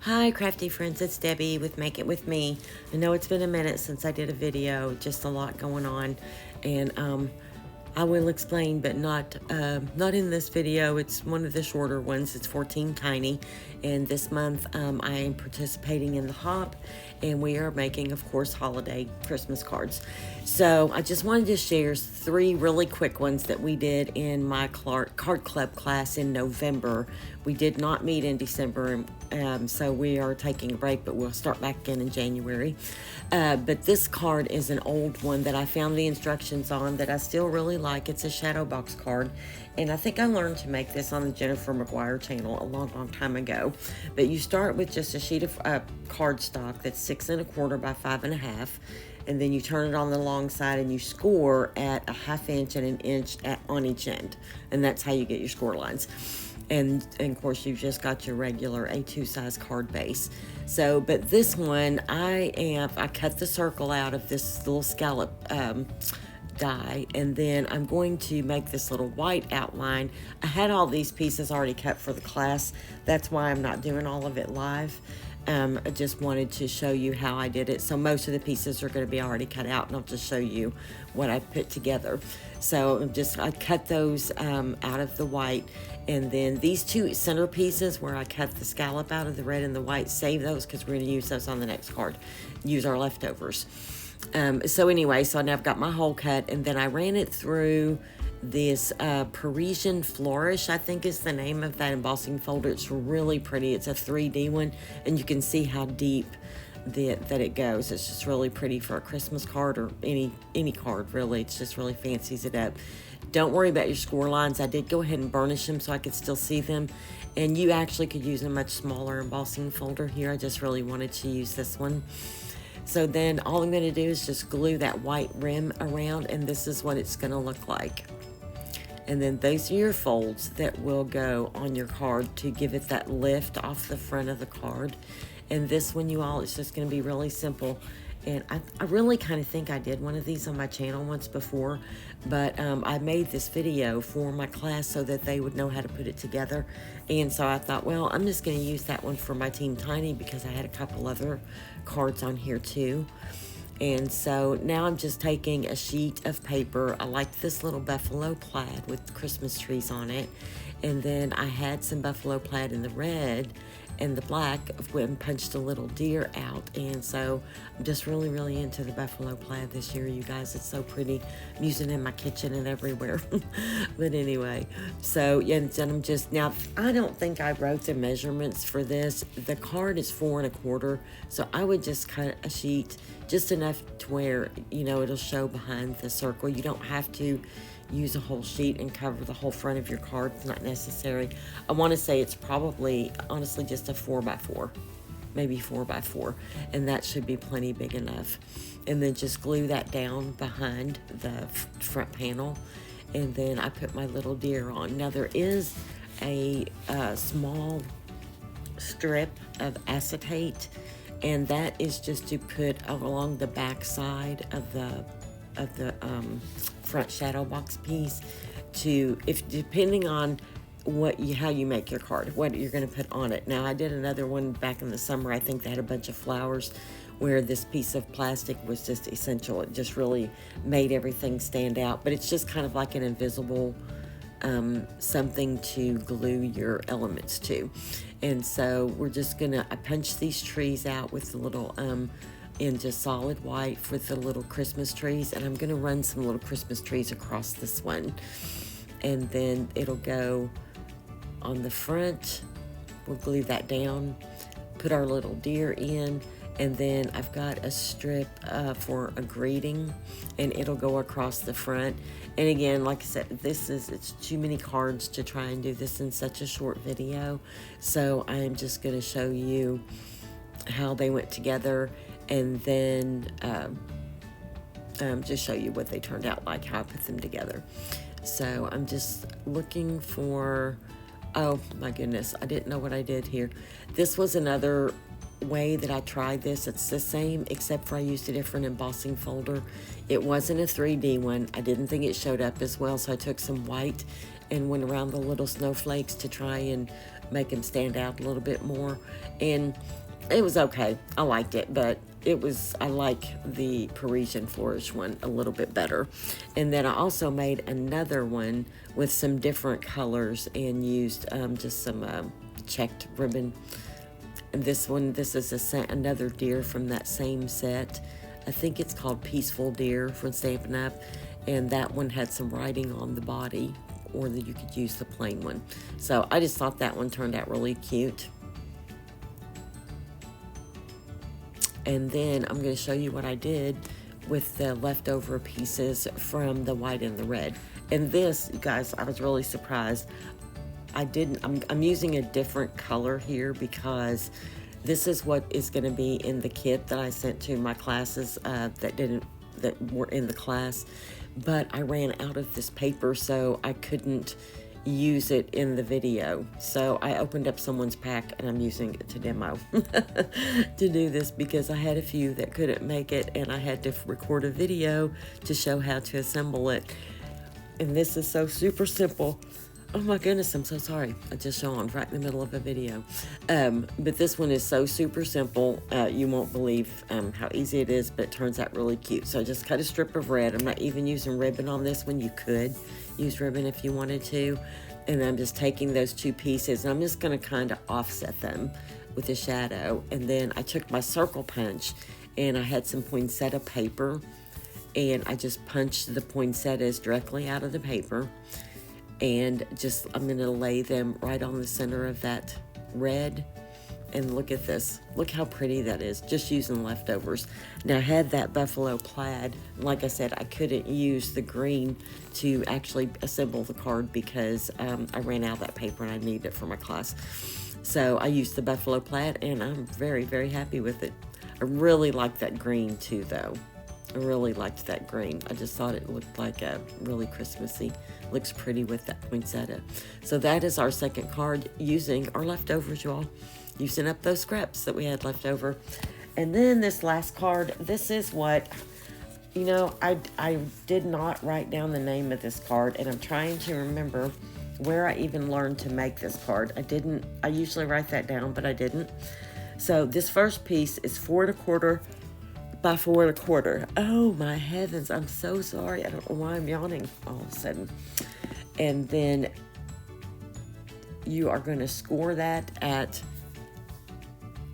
Hi crafty friends, it's Debbie with Make It With Me. I know it's been a minute since I did a video, just a lot going on, and I will explain, but not in this video. It's one of the shorter ones. It's 14 Tiny, and this month I am participating in the Hop, and we are making, of course, holiday Christmas cards. So I just wanted to share 3 really quick ones that we did in my Card Club class in November. We did not meet in December, so we are taking a break, but we'll start back again in January. But this card is an old one that I found the instructions on that I still really like. It's a shadow box card, and I think I learned to make this on the Jennifer McGuire channel a long time ago. But you start with just a sheet of cardstock that's 6 1/4 by 5 1/2, and then you turn it on the long side and you score at 1/2 inch and 1 inch on each end, and that's how you get your score lines. And of course you've just got your regular A2 size card base. So, but this one I cut the circle out of this little scallop die, and then I'm going to make this little white outline. I had all these pieces already cut for the class. That's why I'm not doing all of it live. I just wanted to show you how I did it. So most of the pieces are going to be already cut out, and I'll just show you what I put together. So I cut those out of the white, and then these 2 center pieces where I cut the scallop out of the red and the white, save those because we're going to use those on the next card. Use our leftovers. So anyway, so now I've got my hole cut, and then I ran it through this Parisian Flourish, I think is the name of that embossing folder. It's really pretty. It's a 3D one, and you can see how deep that it goes. It's just really pretty for a Christmas card or any card, really. It's just really fancies it up. Don't worry about your score lines. I did go ahead and burnish them so I could still see them, and you actually could use a much smaller embossing folder here. I just really wanted to use this one. So then all I'm going to do is just glue that white rim around, and this is what it's going to look like. And then those are your folds that will go on your card to give it that lift off the front of the card. And this one, you all, it's just going to be really simple. And I really kind of think I did one of these on my channel once before, but I made this video for my class so that they would know how to put it together. And so I thought, well, I'm just going to use that one for my Team Tiny because I had a couple other cards on here too. And so now I'm just taking a sheet of paper. I like this little buffalo plaid with Christmas trees on it. And then I had some buffalo plaid in the red and the black, went and punched a little deer out. And so I'm just really into the buffalo plaid this year, you guys. It's so pretty. I'm using it in my kitchen and everywhere. But anyway, so yeah, and I'm just, now I don't think I wrote the measurements for this. The card is 4 1/4, so I would just cut a sheet just enough to where, you know, it'll show behind the circle. You don't have to use a whole sheet and cover the whole front of your card. It's not necessary. I want to say it's probably, honestly, just a 4 by 4, maybe 4 by 4, and that should be plenty big enough. And then just glue that down behind the front panel, and then I put my little deer on. Now there is a small strip of acetate, and that is just to put along the back side of the front shadow box piece, to, if depending on how you make your card, what you're going to put on it. Now I did another one back in the summer. I think they had a bunch of flowers where this piece of plastic was just essential. It just really made everything stand out, but it's just kind of like an invisible something to glue your elements to. And so we're just gonna, I punch these trees out with the little in just solid white with the little Christmas trees, and I'm gonna run some little Christmas trees across this one, and then it'll go on the front. We'll glue that down, put our little deer in, and then I've got a strip for a greeting, and it'll go across the front. And again, like I said, it's too many cards to try and do this in such a short video, so I'm just going to show you how they went together, and then just show you what they turned out like, how I put them together. So I'm just looking for, oh my goodness, I didn't know what I did here. This was another way that I tried this. It's the same, except for I used a different embossing folder. It wasn't a 3D one. I didn't think it showed up as well, so I took some white and went around the little snowflakes to try and make them stand out a little bit more. And it was okay. I liked it, but I like the Parisian Flourish one a little bit better. And then I also made another one with some different colors and used just some checked ribbon. And this is another deer from that same set. I think it's called Peaceful Deer from Stampin' Up. And that one had some writing on the body, or that you could use the plain one. So I just thought that one turned out really cute. And then I'm going to show you what I did with the leftover pieces from the white and the red. And this, you guys, I was really surprised. I'm using a different color here because this is what is going to be in the kit that I sent to my classes that were in the class. But I ran out of this paper, so I couldn't use it in the video. So I opened up someone's pack and I'm using it to demo to do this, because I had a few that couldn't make it and I had to record a video to show how to assemble it. And this is so super simple. Oh my goodness, I'm so sorry. I just yawned right in the middle of a video. But this one is so super simple. You won't believe how easy it is, but it turns out really cute. So I just cut a strip of red. I'm not even using ribbon on this one. You could use ribbon if you wanted to. And I'm just taking those two pieces and I'm just gonna kind of offset them with a shadow. And then I took my circle punch and I had some poinsettia paper and I just punched the poinsettias directly out of the paper. And I'm going to lay them right on the center of that red. And look at this. Look how pretty that is, just using leftovers. Now, I had that buffalo plaid. Like I said, I couldn't use the green to actually assemble the card because I ran out of that paper and I needed it for my class. So I used the buffalo plaid and I'm very, very happy with it. I really like that green too, though. I really liked that green. I just thought it looked like a really Christmassy. Looks pretty with that poinsettia. So that is our second card using our leftovers, y'all. Using up those scraps that we had left over. And then this last card, this is what, you know, I did not write down the name of this card, and I'm trying to remember where I even learned to make this card. I usually write that down, but I didn't. So this first piece is 4 1/4 by 4 1/4. Oh my heavens, I'm so sorry. I don't know why I'm yawning all of a sudden. And then you are going to score that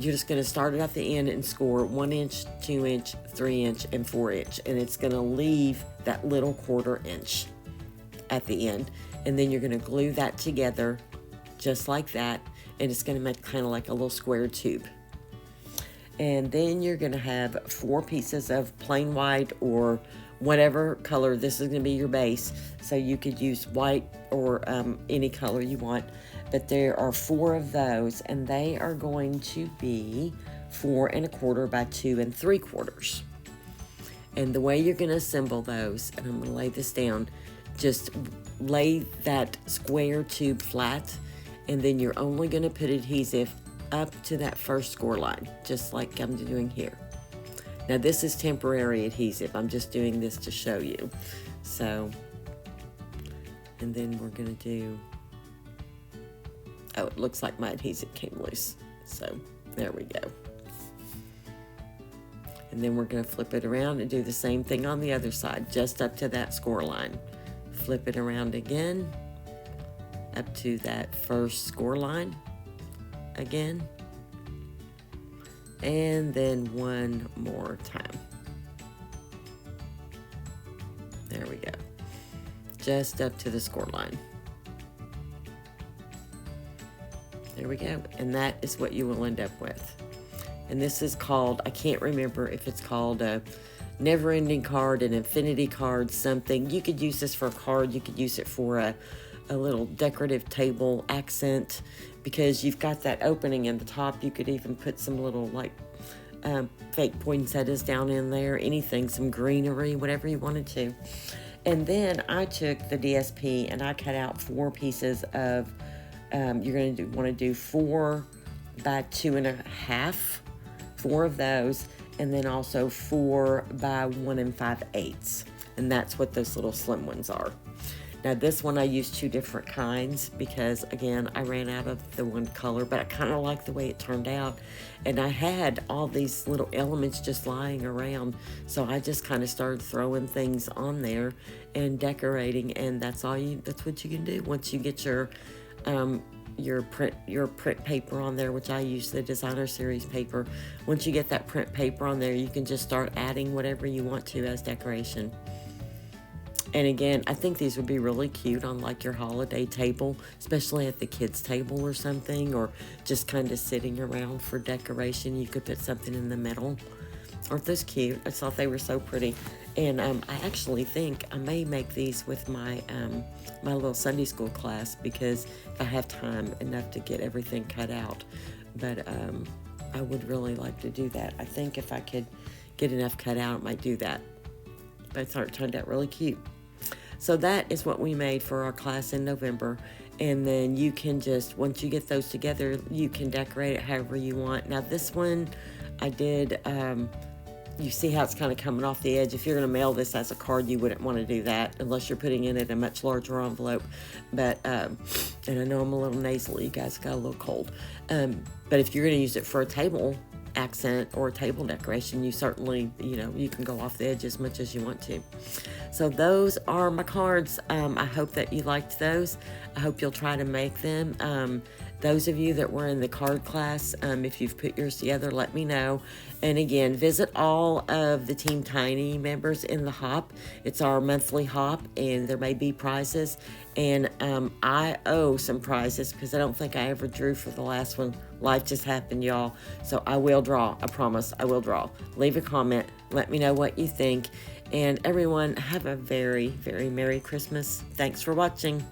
you're just going to start it at the end and score 1 inch, 2 inch, 3 inch, and 4 inch. And it's going to leave that little 1/4 inch at the end. And then you're going to glue that together just like that. And it's going to make kind of like a little square tube. And then you're going to have 4 pieces of plain white or whatever color. This is going to be your base. So you could use white or any color you want. But there are 4 of those, and they are going to be 4 1/4 by 2 3/4. And the way you're going to assemble those, and I'm going to lay this down, just lay that square tube flat, and then you're only going to put adhesive up to that first score line, just like I'm doing here. Now this is temporary adhesive. I'm just doing this to show you. So, and then we're going to do, oh, it looks like my adhesive came loose. So there we go. And then we're going to flip it around and do the same thing on the other side, just up to that score line. Flip it around again, up to that first score line again. And then one more time. There we go. Just up to the score line. There we go. And that is what you will end up with. And this is called, I can't remember if it's called a never-ending card, an infinity card, something. You could use this for a card. You could use it for a little decorative table accent, because you've got that opening in the top. You could even put some little like fake poinsettias down in there, anything, some greenery, whatever you wanted to. And then I took the DSP and I cut out 4 pieces of, you're going to want to do 4 by 2 1/2, 4 of those, and then also 4 by 1 5/8. And that's what those little slim ones are. Now this one I used 2 different kinds because again I ran out of the one color, but I kind of like the way it turned out, and I had all these little elements just lying around, so I just kind of started throwing things on there and decorating, and that's what you can do once you get your print paper on there, which I use the Designer Series paper. Once you get that print paper on there, you can just start adding whatever you want to as decoration. And again, I think these would be really cute on like your holiday table, especially at the kids' table or something, or just kind of sitting around for decoration. You could put something in the middle. Aren't those cute? I thought they were so pretty. And I actually think I may make these with my my little Sunday school class, because if I have time enough to get everything cut out. But I would really like to do that. I think if I could get enough cut out, I might do that. But I thought it turned out really cute. So that is what we made for our class in November. And then you can just, once you get those together, you can decorate it however you want. Now this one I did, you see how it's kind of coming off the edge. If you're going to mail this as a card, you wouldn't want to do that unless you're putting it in a much larger envelope. But, and I know I'm a little nasally, you guys got a little cold. But if you're going to use it for a table accent or table decoration, you certainly, you can go off the edge as much as you want to. So those are my cards. I hope that you liked those. I hope you'll try to make them. Those of you that were in the card class, if you've put yours together, let me know. And again, visit all of the Team Tiny members in the Hop. It's our monthly Hop, and there may be prizes. And I owe some prizes because I don't think I ever drew for the last one. Life just happened, y'all. So I will draw. I promise I will draw. Leave a comment. Let me know what you think. And everyone, have a very, very Merry Christmas. Thanks for watching.